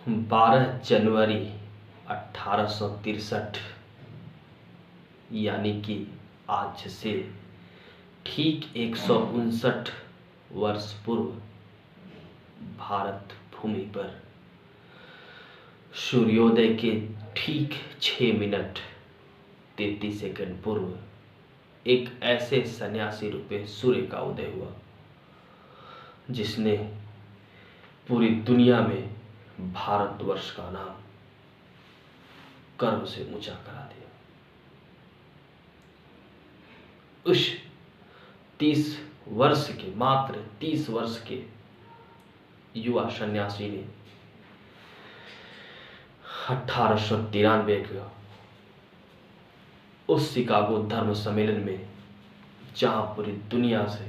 12 जनवरी 1863, यानी कि आज से ठीक 159 वर्ष पूर्व भारत भूमि पर सूर्योदय के ठीक 6 मिनट 33 सेकंड पूर्व एक ऐसे सन्यासी रूपे सूर्य का उदय हुआ जिसने पूरी दुनिया में भारतवर्ष का नाम गर्व से ऊंचा करा दिया। उस 30 वर्ष के युवा सन्यासी ने 1893 के उस शिकागो धर्म सम्मेलन में, जहां पूरी दुनिया से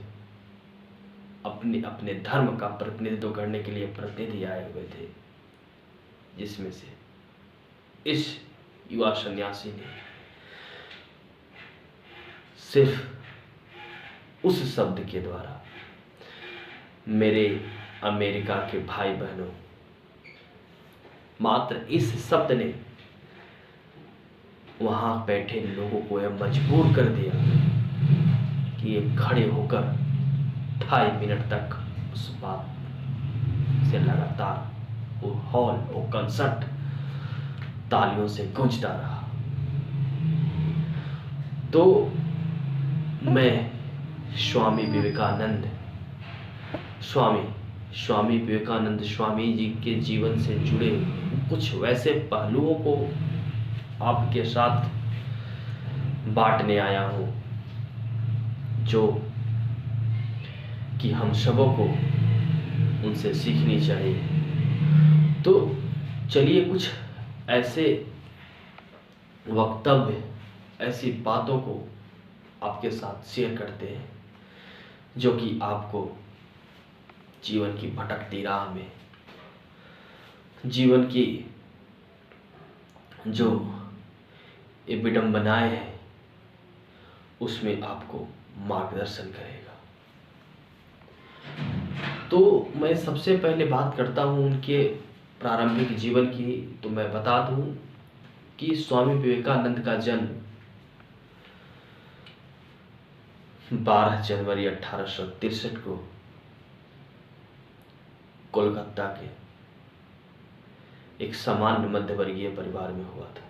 अपने अपने धर्म का प्रतिनिधित्व करने के लिए प्रतिनिधि आए हुए थे, जिसमें से इस युवा सन्यासी ने सिर्फ उस शब्द के द्वारा मेरे अमेरिका के भाई बहनों, मात्र इस शब्द ने वहां बैठे लोगों को यह मजबूर कर दिया कि ये खड़े होकर 2.5 मिनट तक उस बात से लगातार वो हॉल, वो कंसर्ट तालियों से गूंजता रहा। तो मैं स्वामी विवेकानंद स्वामी जी के जीवन से जुड़े कुछ वैसे पहलुओं को आपके साथ बांटने आया हूं जो कि हम सबों को उनसे सीखनी चाहिए। तो चलिए कुछ ऐसे वक्तव्य, ऐसी बातों को आपके साथ शेयर करते हैं जो कि आपको जीवन की भटकती राह में, जीवन की जो ये विडंबनाएं हैं उसमें आपको मार्गदर्शन करेगा। तो मैं सबसे पहले बात करता हूं उनके प्रारंभिक जीवन की। तो मैं बता दूं कि स्वामी विवेकानंद का जन्म 12 जनवरी 1863 को कोलकाता के एक सामान्य मध्यवर्गीय परिवार में हुआ था।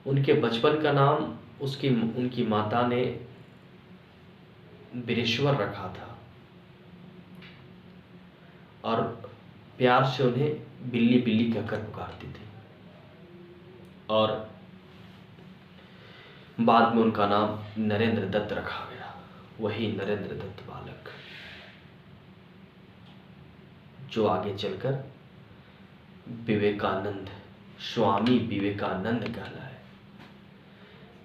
उनके बचपन का नाम उनकी माता ने वीरेश्वर रखा था और प्यार से उन्हें बिल्ली बिल्ली कहकर पुकारती थी, और बाद में उनका नाम नरेंद्र दत्त रखा गया। वही नरेंद्र दत्त बालक जो आगे चलकर विवेकानंद, स्वामी विवेकानंद कहलाए।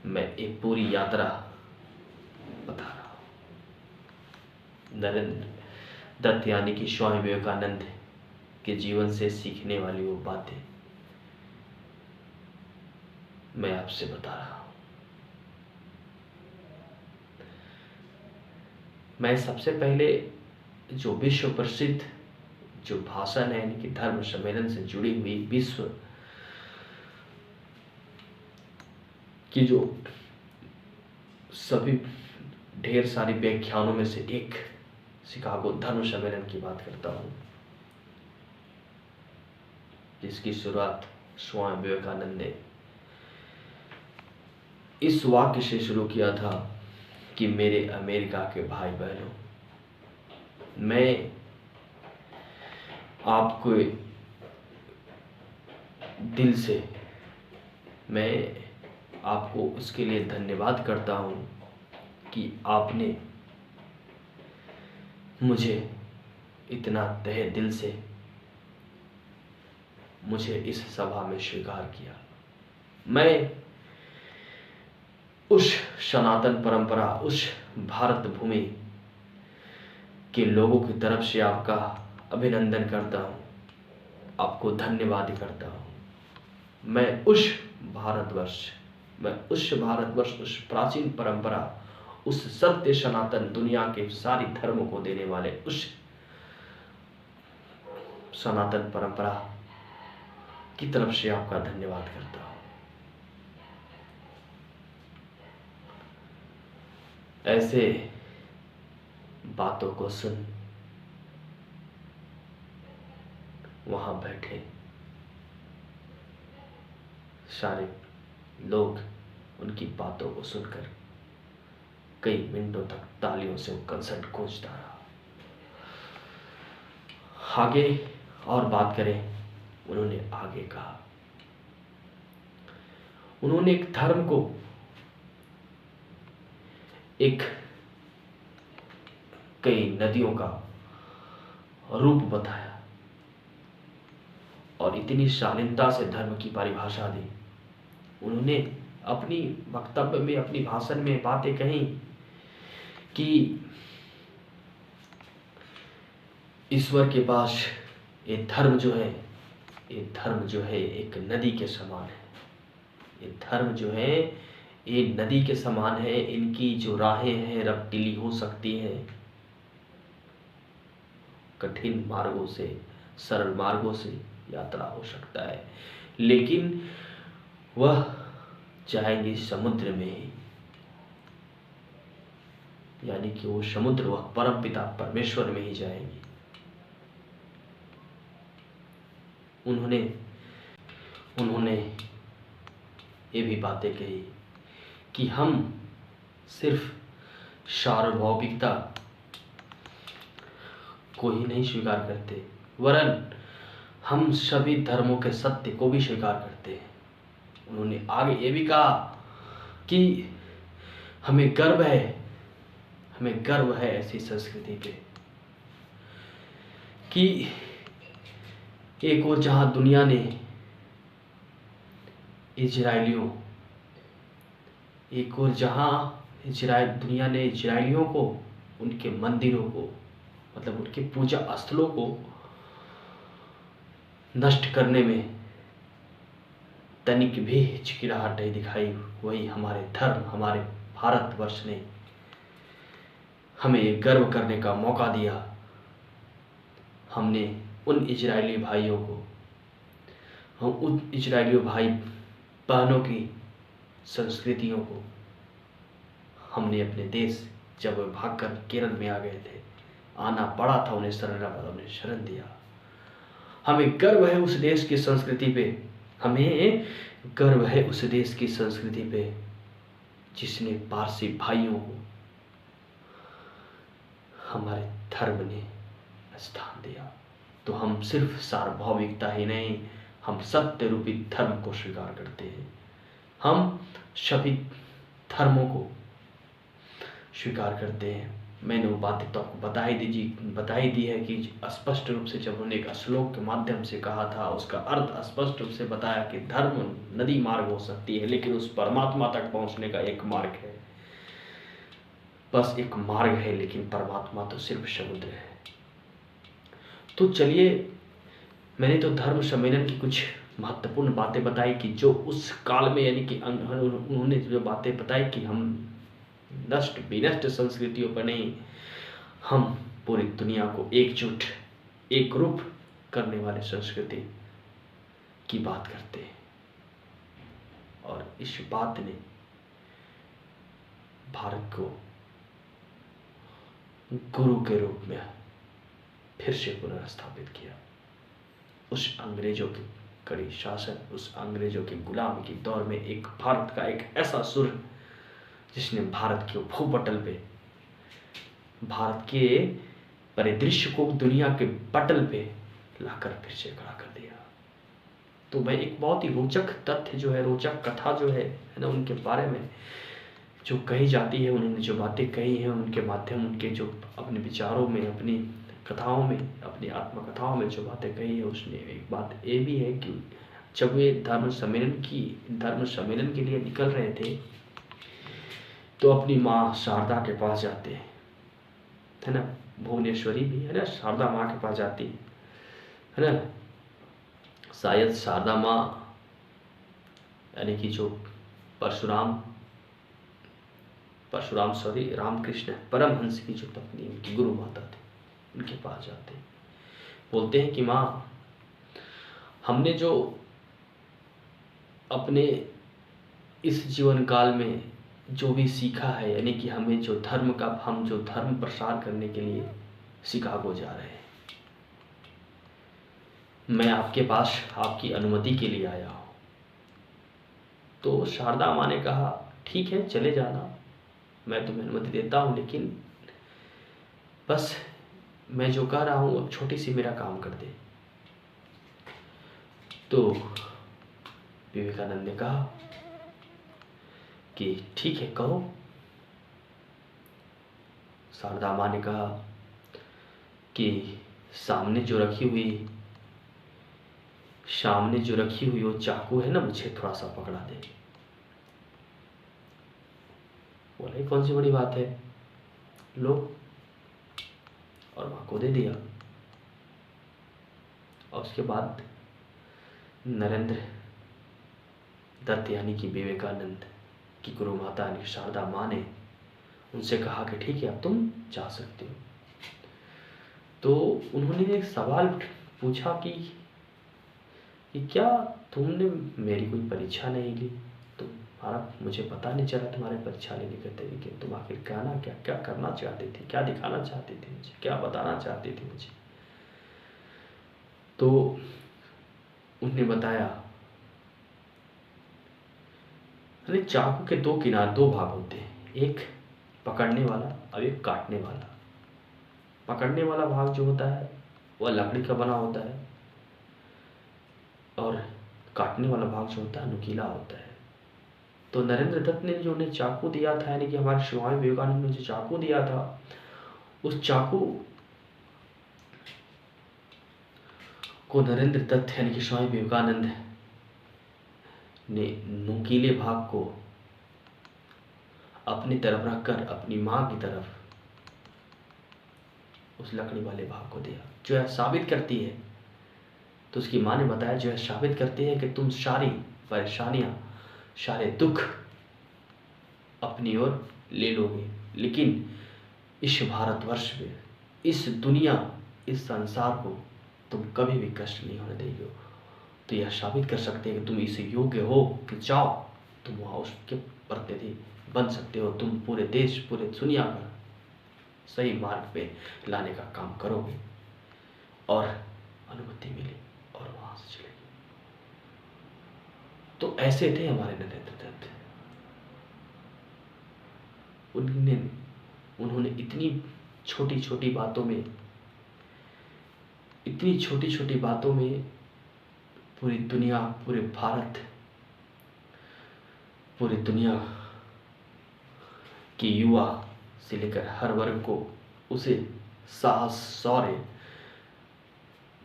मैं एक पूरी यात्रा बता रहा हूं। नरेंद्र दत्त यानी कि स्वामी विवेकानंद के जीवन से सीखने वाली वो बातें मैं आपसे बता रहा हूं। मैं सबसे पहले जो विश्व प्रसिद्ध जो भाषण है, यानी कि धर्म सम्मेलन से जुड़ी हुई विश्व की जो सभी ढेर सारी व्याख्यानों में से एक शिकागो धर्म सम्मेलन की बात करता हूं, जिसकी शुरुआत स्वामी विवेकानंद ने इस वाक्य से शुरू किया था कि मेरे अमेरिका के भाई बहनों, मैं आपको दिल से, मैं आपको उसके लिए धन्यवाद करता हूं कि आपने मुझे इतना तहे दिल से मुझे इस सभा में स्वीकार किया। मैं उस सनातन परंपरा, उस भारत भूमि के लोगों की तरफ से आपका अभिनंदन करता हूं, आपको धन्यवाद करता हूं। मैं उस भारतवर्ष, उस प्राचीन परंपरा, उस सत्य सनातन दुनिया के सारी धर्मों को देने वाले उस सनातन परंपरा की तरफ से आपका धन्यवाद करता हूँ। ऐसे बातों को सुन वहां बैठे सारे लोग उनकी बातों को सुनकर कई मिनटों तक तालियों से कंसर्ट गूंजता रहा। आगे और बात करें, उन्होंने आगे कहा, उन्होंने एक धर्म को एक कई नदियों का रूप बताया और इतनी शालीनता से धर्म की परिभाषा दी। उन्होंने अपनी वक्तव्य में, अपनी भाषण में बातें कही कि ईश्वर के पास ये धर्म जो है, ये धर्म जो है एक नदी के समान है। ये धर्म जो है ये नदी के समान है। इनकी जो राहें हैं रफ्तीली हो सकती हैं, कठिन मार्गों से, सरल मार्गों से यात्रा हो सकता है, लेकिन वह जाएंगे समुद्र में ही। यानी कि वो समुद्र, वह परमपिता परमेश्वर में ही जाएंगे। उन्होंने ये भी बातें कही कि हम सिर्फ सार्वभौमिकता को ही नहीं स्वीकार करते, वरन हम सभी धर्मों के सत्य को भी स्वीकार करते हैं। उन्होंने आगे ये भी कहा कि हमें गर्व है ऐसी संस्कृति पे कि एक और जहां दुनिया ने इजराइलियों को, उनके मंदिरों को, मतलब उनके पूजा स्थलों को नष्ट करने में तनिक भी हिचकिचाहट नहीं दिखाई, वही हमारे धर्म, हमारे भारतवर्ष ने हमें ये गर्व करने का मौका दिया। हमने उन इजरायली भाइयों को, हम उन इजरायली भाई बहनों की संस्कृतियों को हमने अपने देश, जब वे भागकर केरल में आ गए थे, आना पड़ा था उन्हें शरण दिया। हमें गर्व है उस देश की संस्कृति पे, हमें गर्व है उस देश की संस्कृति पे जिसने पारसी भाइयों को हमारे धर्म ने स्थान दिया। तो हम सिर्फ सार्वभौमिकता ही नहीं, हम सत्य रूपी धर्म को स्वीकार करते हैं। हम सभी धर्मों को स्वीकार करते हैं। मैंने वो बातें तो आपको बता ही दी है कि स्पष्ट रूप से जब उन्होंने एक श्लोक के माध्यम से कहा था, उसका अर्थ स्पष्ट रूप से बताया कि धर्म नदी मार्ग हो सकती है, लेकिन उस परमात्मा तक पहुंचने का एक मार्ग है, बस एक मार्ग है, लेकिन परमात्मा तो सिर्फ समुद्र है। तो चलिए, मैंने तो धर्म सम्मेलन की कुछ महत्वपूर्ण बातें बताई कि जो उस काल में, यानी कि उन्होंने जो बातें बताई कि हम विनष्ट संस्कृतियों पर नहीं, हम पूरी दुनिया को एकजुट, एक रूप करने वाले संस्कृति की बात करते हैं। और इस बात ने भारत को गुरु के रूप में फिर से पुनर्स्थापित किया। उस अंग्रेजों की कड़ी शासन, उस अंग्रेजों के गुलामी के दौर में एक भारत का एक ऐसा सुर जिसने भारत के भूपटल पे, भारत के परिदृश्य को दुनिया के पटल पे लाकर फिर से खड़ा कर दिया। तो मैं एक बहुत ही रोचक तथ्य जो है, रोचक कथा जो है ना, उनके बारे में जो कही जाती है, उन्होंने जो बातें कही हैं, उनके माध्यम, उनके जो अपने विचारों में, अपनी कथाओं में, अपनी आत्मकथाओं में जो बातें कही है, उसमें एक बात ये भी है कि जब वे धर्म सम्मेलन के लिए निकल रहे थे तो अपनी माँ शारदा के पास जाते हैं, है ना, भुवनेश्वरी भी है ना, शारदा माँ के पास जाती है ना। शायद शारदा माँ यानी कि जो रामकृष्ण परमहंस की जो पत्नी, उनकी गुरु माता थी, उनके पास जाते हैं। बोलते हैं कि माँ, हमने जो अपने इस जीवन काल में जो भी सीखा है, यानी कि हम जो धर्म प्रसार करने के लिए शिकागो जा रहे हैं, मैं आपके पास आपकी अनुमति के लिए आया हूँ। तो शारदा माँ ने कहा, ठीक है चले जाना, मैं तुम्हें अनुमति देता हूँ, लेकिन बस मैं जो कह रहा हूँ अब छोटी सी मेरा काम कर दे। तो विवेकानंद ने कहा कि ठीक है करो। शारदा माँ ने कहा कि सामने जो रखी हुई वो चाकू है ना, मुझे थोड़ा सा पकड़ा दे। बोले कौन सी बड़ी बात है, लो, और माँ को दे दिया। और उसके बाद नरेंद्र दत्त यानी कि विवेकानंद की गुरु माता यानी शारदा माँ ने उनसे कहा कि ठीक है अब तुम जा सकते हो। तो उन्होंने एक सवाल पूछा कि क्या तुमने मेरी कोई परीक्षा नहीं ली? तुम्हारा मुझे पता नहीं चला तुम्हारे परीक्षा लेने के तरीके, तुम आखिर क्या करना चाहती थी, क्या दिखाना चाहती थी मुझे, क्या बताना चाहती थी मुझे? तो उन्होंने बताया, अरे चाकू के दो भाग होते हैं, एक पकड़ने वाला और एक काटने वाला। पकड़ने वाला भाग जो होता है वह लकड़ी का बना होता है, और काटने वाला भाग जो होता है नुकीला होता है। तो नरेंद्र दत्त ने जो उन्हें चाकू दिया था, यानी कि हमारे स्वामी विवेकानंद ने जो चाकू दिया था, उस चाकू को नरेंद्र दत्त यानी कि स्वामी विवेकानंद ने नुकीले भाग को अपनी तरफ रखकर अपनी माँ की तरफ उस लकड़ी वाले भाग को दिया, जो है साबित करती है। तो उसकी माँ ने बताया, जो है साबित करती है कि तुम सारी परेशानियां, सारे दुख अपनी ओर ले लोगे, लेकिन इस भारतवर्ष में, इस दुनिया, इस संसार को तुम कभी भी कष्ट नहीं होने देगे। तो यह साबित कर सकते हैं कि तुम इस योग्य हो कि जाओ तुम वहाँ उसके प्रतिनिधि बन सकते हो, तुम पूरे देश, पूरे दुनिया का सही मार्ग पे लाने का काम करोगे। और अनुमति मिली और वहाँ से चले गए। तो ऐसे थे हमारे नरेंद्र दत्त। उन्होंने इतनी छोटी छोटी बातों में पूरी दुनिया, पूरे भारत, पूरी दुनिया के युवा से लेकर हर वर्ग को उसे साहस, शौर्य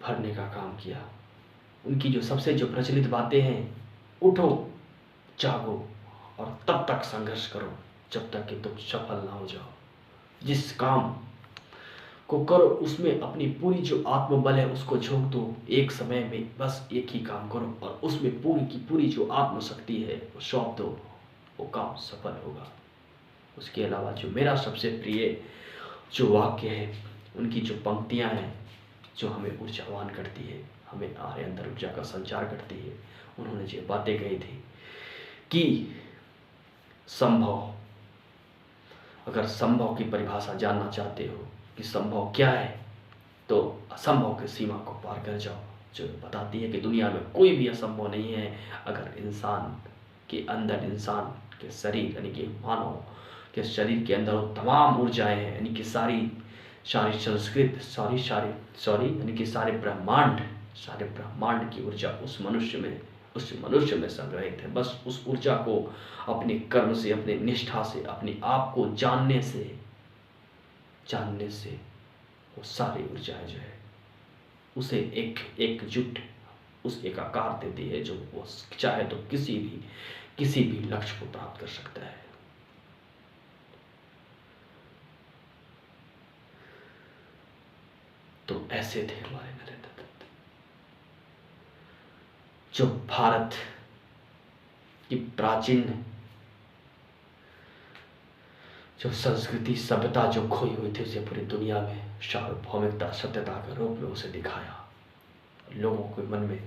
भरने का काम किया। उनकी जो सबसे प्रचलित बातें हैं, उठो, जागो और तब तक संघर्ष करो जब तक कि तुम सफल ना हो जाओ। जिस काम को करो उसमें अपनी पूरी जो आत्मबल है उसको झोंक दो। एक समय में बस एक ही काम करो और उसमें पूरी की पूरी जो आत्मशक्ति है वो सौंप दो, वो काम सफल होगा। उसके अलावा जो मेरा सबसे प्रिय जो वाक्य है, उनकी जो पंक्तियां हैं जो हमें ऊर्जावान करती है, हमें हमारे अंदर ऊर्जा का संचार करती है, उन्होंने जो बातें कही थी कि संभव, अगर संभव की परिभाषा जानना चाहते हो कि संभव क्या है, तो असंभव की सीमा को पार कर जाओ, जो बताती है कि दुनिया में कोई भी असंभव नहीं है। अगर इंसान के अंदर, इंसान के शरीर यानी कि मानव के शरीर के अंदर वो तमाम ऊर्जाएं हैं, यानी कि सारी यानी कि सारे ब्रह्मांड की ऊर्जा उस मनुष्य में संग्रहित है। बस उस ऊर्जा को अपने कर्म से, अपने निष्ठा से, अपने आप को जानने से वो सारी ऊर्जाएं जो है उसे एकजुट, उस एकाकार देती है, जो वो चाहे तो किसी भी लक्ष्य को प्राप्त कर सकता है। तो ऐसे थे हमारे नरेंद्र दत्त, जो भारत की प्राचीन जो संस्कृति सभ्यता जो खोई हुई थी उसे पूरी दुनिया में सार्वभौमिकता सत्यता के रूप में उसे दिखाया। लोगों के मन में,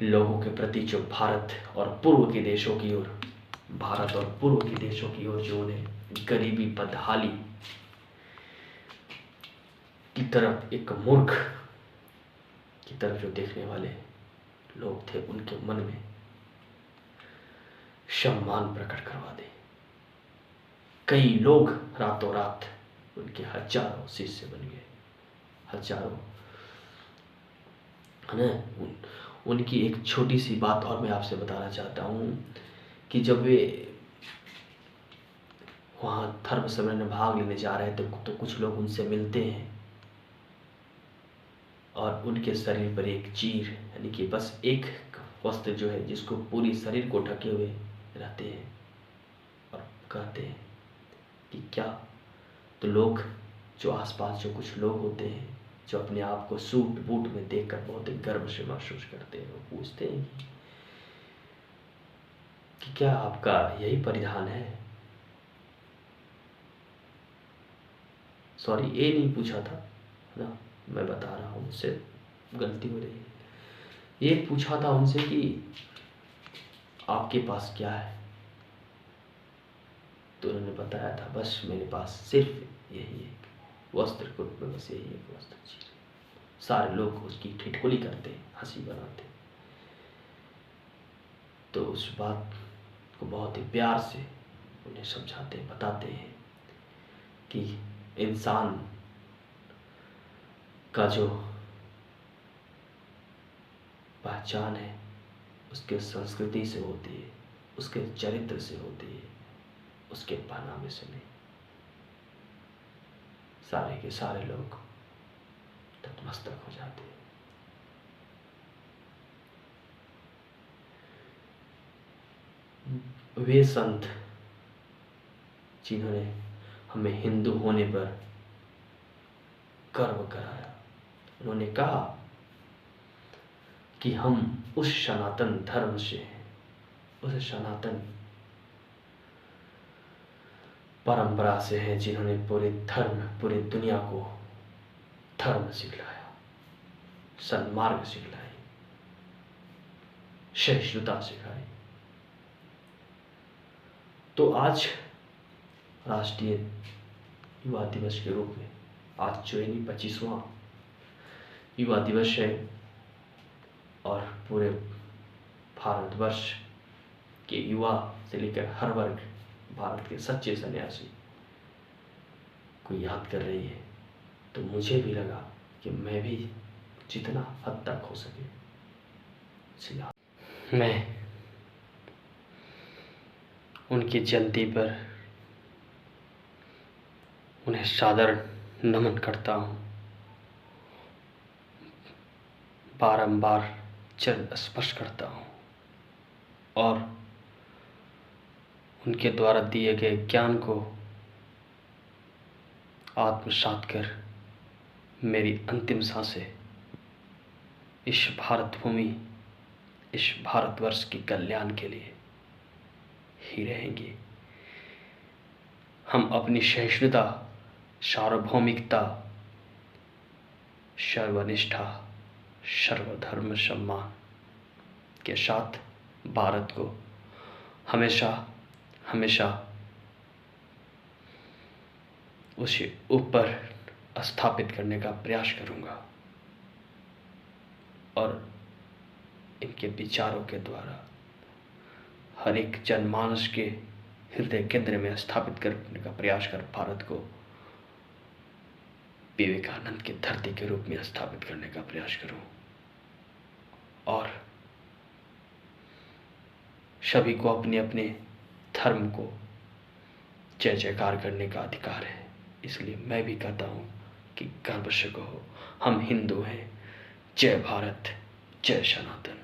लोगों के प्रति जो भारत और पूर्व के देशों की ओर, भारत और पूर्व के देशों की ओर जो उन्हें गरीबी, बदहाली की तरफ, एक मूर्ख की तरफ जो देखने वाले लोग थे, उनके मन में सम्मान प्रकट करवा दे। कई लोग रातों रात उनके हजारों शिष्य बन गए, हजारों, है ना। उनकी एक छोटी सी बात और मैं आपसे बताना चाहता हूँ कि जब वे वहाँ धर्म सम्मेलन में भाग लेने जा रहे थे तो कुछ लोग उनसे मिलते हैं और उनके शरीर पर एक चीर, यानी कि बस एक वस्त्र जो है जिसको पूरी शरीर को ढके हुए रहते हैं, और कहते हैं कि क्या, तो लोग जो आसपास जो कुछ लोग होते हैं जो अपने आप को सूट बूट में देखकर बहुत ही गर्व से महसूस करते हैं, वो पूछते हैं कि क्या आपका यही परिधान है। सॉरी, ये नहीं पूछा था ना, मैं बता रहा हूँ, मुझसे गलती हो रही है। ये पूछा था उनसे कि आपके पास क्या है, तो उन्होंने बताया था बस मेरे पास सिर्फ यही एक वस्त्र के रूप में, बस यही एक वस्त्र चीज। सारे लोग उसकी ठिठोली करते, हंसी बनाते, तो उस बात को बहुत ही प्यार से उन्हें समझाते, बताते हैं कि इंसान का जो पहचान है उसके संस्कृति से होती है, उसके चरित्र से होती है, उसके पहनावे से नहीं। सारे के सारे लोग नतमस्तक हो जाते हैं। वे संत जिन्होंने हमें हिंदू होने पर गर्व कराया, उन्होंने कहा कि हम उस सनातन धर्म से हैं, उस सनातन परंपरा से हैं जिन्होंने पूरी दुनिया को धर्म सिखलाया, सन्मार्ग सिखलाई, सहिष्णुता सिखाई। तो आज राष्ट्रीय युवा दिवस के रूप में, आज जो 25वां युवा दिवस है, और पूरे भारतवर्ष के युवा से लेकर हर वर्ग, भारत के सच्चे सन्यासी को याद कर रही है, तो मुझे भी लगा कि मैं भी जितना हद तक हो सके मैं उनकी जयंती पर उन्हें सादर नमन करता हूँ, बारंबार चरण स्पर्श करता हूँ और उनके द्वारा दिए गए ज्ञान को आत्मसात कर मेरी अंतिम सांसें इस भारत भूमि, इस भारतवर्ष के कल्याण के लिए ही रहेंगी। हम अपनी सहिष्णुता, सार्वभौमिकता, सर्वनिष्ठा, सर्वधर्म सम्मान के साथ भारत को हमेशा हमेशा उसे ऊपर स्थापित करने का प्रयास करूंगा और इनके विचारों के द्वारा हर एक जनमानस के हृदय केंद्र में स्थापित करने का प्रयास कर भारत को विवेकानंद की धरती के रूप में स्थापित करने का प्रयास करूं। और सभी को अपने अपने धर्म को जय जयकार करने का अधिकार है, इसलिए मैं भी कहता हूं कि गर्व से कहो हम हिंदू हैं। जय भारत, जय सनातन।